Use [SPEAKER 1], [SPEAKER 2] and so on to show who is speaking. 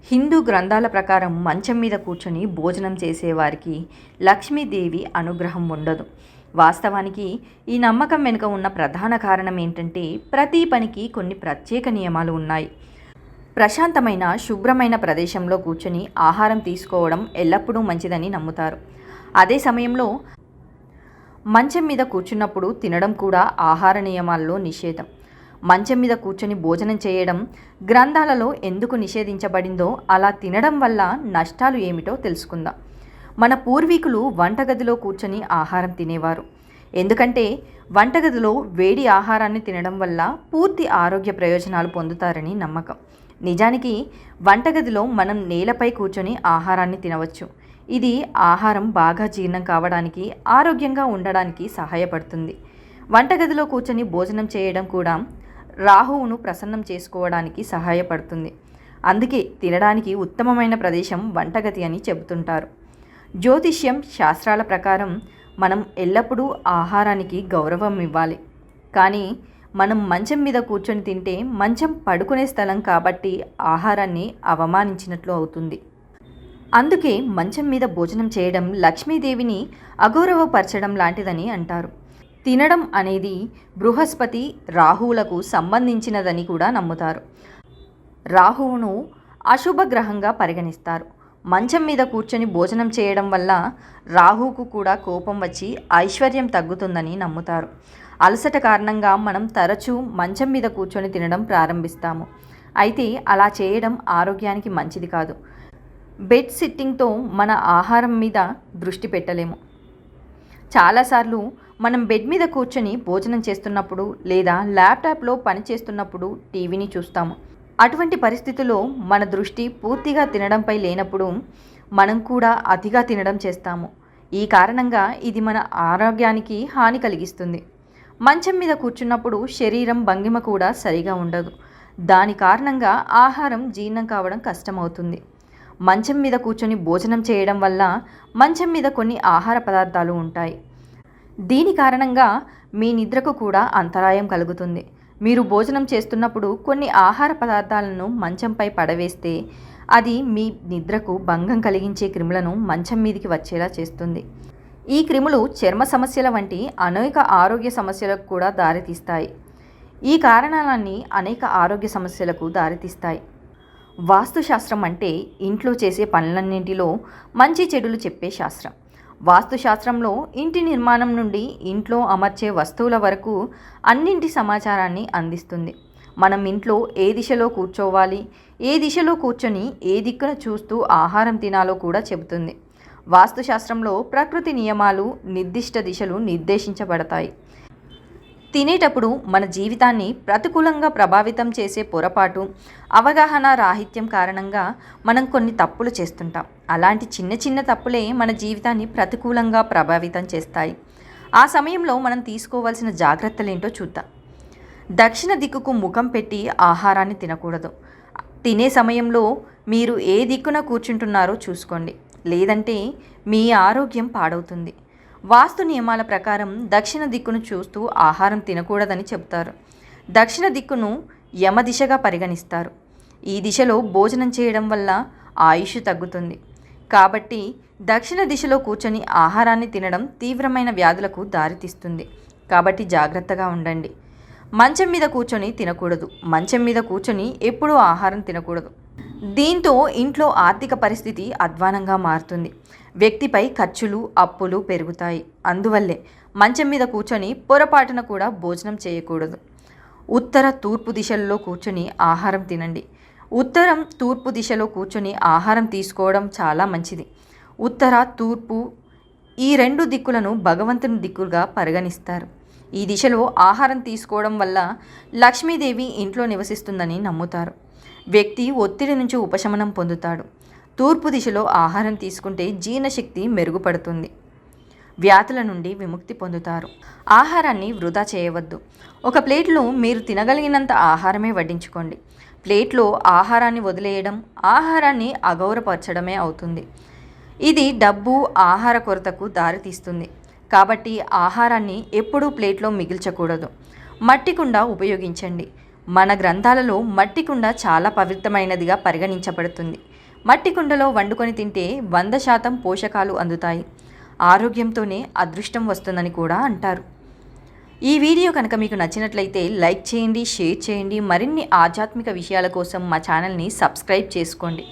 [SPEAKER 1] హిందూ గ్రంథాల ప్రకారం మంచం మీద కూర్చొని భోజనం చేసేవారికి లక్ష్మీదేవి అనుగ్రహం ఉండదు. వాస్తవానికి ఈ నమ్మకం వెనుక ఉన్న ప్రధాన కారణం ఏంటంటే, ప్రతి పనికి కొన్ని ప్రత్యేక నియమాలు ఉన్నాయి. ప్రశాంతమైన శుభ్రమైన ప్రదేశంలో కూర్చొని ఆహారం తీసుకోవడం ఎల్లప్పుడూ మంచిదని నమ్ముతారు. అదే సమయంలో మంచం మీద కూర్చున్నప్పుడు తినడం కూడా ఆహార నియమాల్లో నిషేధం. మంచం మీద కూర్చొని భోజనం చేయడం గ్రంథాలలో ఎందుకు నిషేధించబడిందో, అలా తినడం వల్ల నష్టాలు ఏమిటో తెలుసుకుందాం. మన పూర్వీకులు వంటగదిలో కూర్చొని ఆహారం తినేవారు. ఎందుకంటే వంటగదిలో వేడి ఆహారాన్ని తినడం వల్ల పూర్తి ఆరోగ్య ప్రయోజనాలు పొందుతారని నమ్మకం. నిజానికి వంటగదిలో మనం నేలపై కూర్చొని ఆహారాన్ని తినవచ్చు. ఇది ఆహారం బాగా జీర్ణం కావడానికి, ఆరోగ్యంగా ఉండడానికి సహాయపడుతుంది. వంటగదిలో కూర్చొని భోజనం చేయడం కూడా రాహువును ప్రసన్నం చేసుకోవడానికి సహాయపడుతుంది. అందుకే తినడానికి ఉత్తమమైన ప్రదేశం వంటగది అని చెబుతుంటారు. జ్యోతిష్యం శాస్త్రాల ప్రకారం మనం ఎల్లప్పుడూ ఆహారానికి గౌరవం ఇవ్వాలి. కానీ మనం మంచం మీద కూర్చొని తింటే మంచం పడుకునే స్థలం కాబట్టి ఆహారాన్ని అవమానించినట్లు అవుతుంది. అందుకే మంచం మీద భోజనం చేయడం లక్ష్మీదేవిని అగౌరవపరచడం లాంటిదని అంటారు. తినడం అనేది బృహస్పతి, రాహువులకు సంబంధించినదని కూడా నమ్ముతారు. రాహువును అశుభ గ్రహంగా పరిగణిస్తారు. మంచం మీద కూర్చొని భోజనం చేయడం వల్ల రాహువుకు కూడా కోపం వచ్చి ఐశ్వర్యం తగ్గుతుందని నమ్ముతారు. అలసట కారణంగా మనం తరచూ మంచం మీద కూర్చొని తినడం ప్రారంభిస్తాము. అయితే అలా చేయడం ఆరోగ్యానికి మంచిది కాదు. బెడ్ సిట్టింగ్తో మన ఆహారం మీద దృష్టి పెట్టలేము. చాలాసార్లు మనం బెడ్ మీద కూర్చొని భోజనం చేస్తున్నప్పుడు లేదా ల్యాప్టాప్లో పని చేస్తున్నప్పుడు టీవీని చూస్తాము. అటువంటి పరిస్థితుల్లో మన దృష్టి పూర్తిగా తినడంపై లేనప్పుడు మనం కూడా అతిగా తినడం చేస్తాము. ఈ కారణంగా ఇది మన ఆరోగ్యానికి హాని కలిగిస్తుంది. మంచం మీద కూర్చున్నప్పుడు శరీరం భంగిమ కూడా సరిగా ఉండదు. దాని కారణంగా ఆహారం జీర్ణం కావడం కష్టమవుతుంది. మంచం మీద కూర్చొని భోజనం చేయడం వల్ల మంచం మీద కొన్ని ఆహార పదార్థాలు ఉంటాయి. దీని కారణంగా మీ నిద్రకు కూడా అంతరాయం కలుగుతుంది. మీరు భోజనం చేస్తున్నప్పుడు కొన్ని ఆహార పదార్థాలను మంచంపై పడవేస్తే అది మీ నిద్రకు భంగం కలిగించే క్రిములను మంచం మీదికి వచ్చేలా చేస్తుంది. ఈ క్రిములు చర్మ సమస్యల వంటి అనేక ఆరోగ్య సమస్యలకు కూడా దారితీస్తాయి. ఈ కారణాలన్నీ అనేక ఆరోగ్య సమస్యలకు దారితీస్తాయి. వాస్తుశాస్త్రం అంటే ఇంట్లో చేసే పనులన్నింటిలో మంచి చెడులు చెప్పే శాస్త్రం. వాస్తుశాస్త్రంలో ఇంటి నిర్మాణం నుండి ఇంట్లో అమర్చే వస్తువుల వరకు అన్నింటి సమాచారాన్ని అందిస్తుంది. మనం ఇంట్లో ఏ దిశలో కూర్చోవాలి, ఏ దిశలో కూర్చొని ఏ దిక్కున చూస్తూ ఆహారం తినాలో కూడా చెబుతుంది. వాస్తుశాస్త్రంలో ప్రకృతి నియమాలు, నిర్దిష్ట దిశలు నిర్దేశించబడతాయి. తినేటప్పుడు మన జీవితాన్ని ప్రతికూలంగా ప్రభావితం చేసే పొరపాటు, అవగాహన రాహిత్యం కారణంగా మనం కొన్ని తప్పులు చేస్తుంటాం. అలాంటి చిన్న చిన్న తప్పులే మన జీవితాన్ని ప్రతికూలంగా ప్రభావితం చేస్తాయి. ఆ సమయంలో మనం తీసుకోవాల్సిన జాగ్రత్తలేంటో చూద్దాం. దక్షిణ దిక్కుకు ముఖం పెట్టి ఆహారాన్ని తినకూడదు. తినే సమయంలో మీరు ఏ దిక్కున కూర్చుంటున్నారో చూసుకోండి, లేదంటే మీ ఆరోగ్యం పాడవుతుంది. వాస్తు నియమాల ప్రకారం దక్షిణ దిక్కును చూస్తూ ఆహారం తినకూడదని చెబుతారు. దక్షిణ దిక్కును యమ దిశగా పరిగణిస్తారు. ఈ దిశలో భోజనం చేయడం వల్ల ఆయుష్ తగ్గుతుంది. కాబట్టి దక్షిణ దిశలో కూర్చొని ఆహారాన్ని తినడం తీవ్రమైన వ్యాధులకు దారితీస్తుంది. కాబట్టి జాగ్రత్తగా ఉండండి. మంచం మీద కూర్చొని తినకూడదు. మంచం మీద కూర్చొని ఎప్పుడూ ఆహారం తినకూడదు. దీంతో ఇంట్లో ఆర్థిక పరిస్థితి అధ్వానంగా మారుతుంది. వ్యక్తిపై ఖర్చులు, అప్పులు పెరుగుతాయి. అందువల్లే మంచం మీద కూర్చొని పొరపాటున కూడా భోజనం చేయకూడదు. ఉత్తర, తూర్పు దిశల్లో కూర్చొని ఆహారం తినండి. ఉత్తరం, తూర్పు దిశలో కూర్చొని ఆహారం తీసుకోవడం చాలా మంచిది. ఉత్తర, తూర్పు ఈ రెండు దిక్కులను భగవంతుని దిక్కులుగా పరిగణిస్తారు. ఈ దిశలో ఆహారం తీసుకోవడం వల్ల లక్ష్మీదేవి ఇంట్లో నివసిస్తుందని నమ్ముతారు. వ్యక్తి ఒత్తిడి నుంచి ఉపశమనం పొందుతాడు. తూర్పు దిశలో ఆహారం తీసుకుంటే జీర్ణశక్తి మెరుగుపడుతుంది. వ్యాధుల నుండి విముక్తి పొందుతారు. ఆహారాన్ని వృధా చేయవద్దు. ఒక ప్లేట్లో మీరు తినగలిగినంత ఆహారమే వడ్డించుకోండి. ప్లేట్లో ఆహారాన్ని వదిలేయడం ఆహారాన్ని అగౌరవపరచడమే అవుతుంది. ఇది డబ్బు, ఆహార కొరతకు దారితీస్తుంది. కాబట్టి ఆహారాన్ని ఎప్పుడూ ప్లేట్లో మిగిల్చకూడదు. మట్టి కుండ ఉపయోగించండి. మన గ్రంథాలలో మట్టి కుండ చాలా పవిత్రమైనదిగా పరిగణించబడుతుంది. మట్టి కుండలో వండుకొని తింటే 100% పోషకాలు అందుతాయి. ఆరోగ్యంతోనే అదృష్టం వస్తుందని కూడా అంటారు. ఈ వీడియో కనుక మీకు నచ్చినట్లయితే లైక్ చేయండి, షేర్ చేయండి. మరిన్ని ఆధ్యాత్మిక విషయాల కోసం మా ఛానల్ని సబ్స్క్రైబ్ చేసుకోండి.